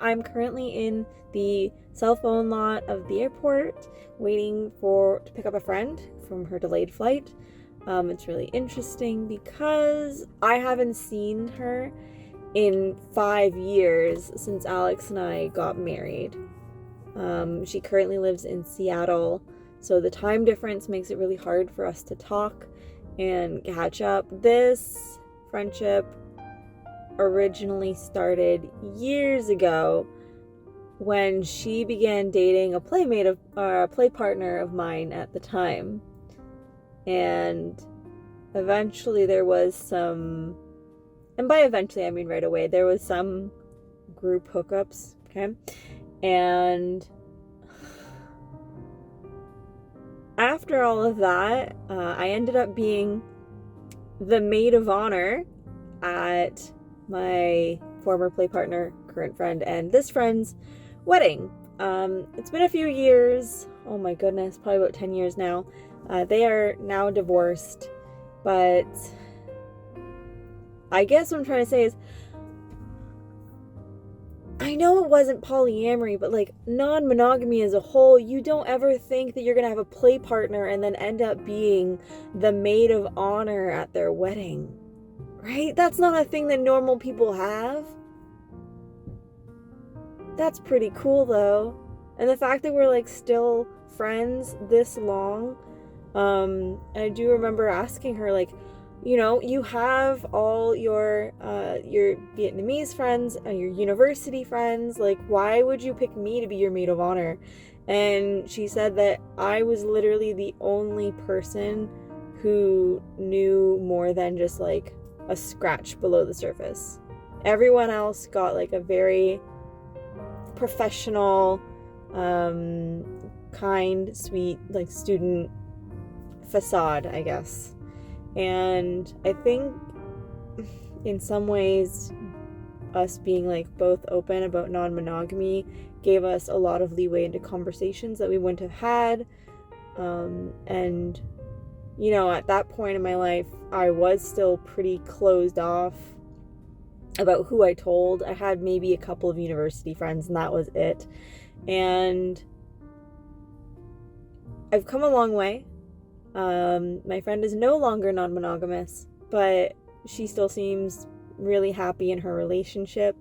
I'm currently in the cell phone lot of the airport waiting to pick up a friend from her delayed flight. It's really interesting because I haven't seen her in 5 years since Alex and I got married. She currently lives in Seattle, so the time difference makes it really hard for us to talk and catch up. This friendship originally started years ago when she began dating a play partner of mine at the time. And eventually there was some, and by eventually I mean right away, there was some group hookups, okay? And after all of that, I ended up being the maid of honor at my former play partner, current friend, and this friend's wedding. It's been a few years. Oh my goodness, probably about 10 years now. They are now divorced, but I guess what I'm trying to say is, I know it wasn't polyamory, but like non-monogamy as a whole, you don't ever think that you're gonna have a play partner and then end up being the maid of honor at their wedding, right? That's not a thing that normal people have. That's pretty cool though. And the fact that we're like still friends this long, and I do remember asking her, like, you know, you have all your Vietnamese friends and your university friends, like, why would you pick me to be your maid of honor? And she said that I was literally the only person who knew more than just like a scratch below the surface. Everyone else got like a very professional, kind, sweet, like student facade, I guess. And I think in some ways us being like both open about non-monogamy gave us a lot of leeway into conversations that we wouldn't have had. And you know, at that point in my life, I was still pretty closed off about who I told. I had maybe a couple of university friends and that was it. And I've come a long way. My friend is no longer non-monogamous, but she still seems really happy in her relationship.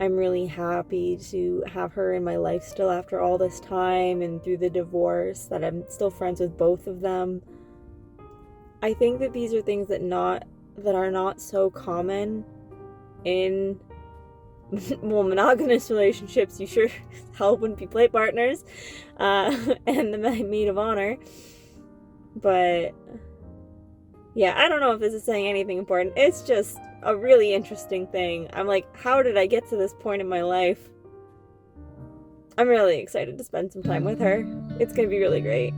I'm really happy to have her in my life still after all this time and through the divorce, that I'm still friends with both of them. I think that these are things that are not so common in monogamous relationships. You sure hell wouldn't be play partners and the maid of honor. But yeah, I don't know if this is saying anything important. It's just a really interesting thing. I'm like, how did I get to this point in my life? I'm really excited to spend some time with her. It's gonna be really great.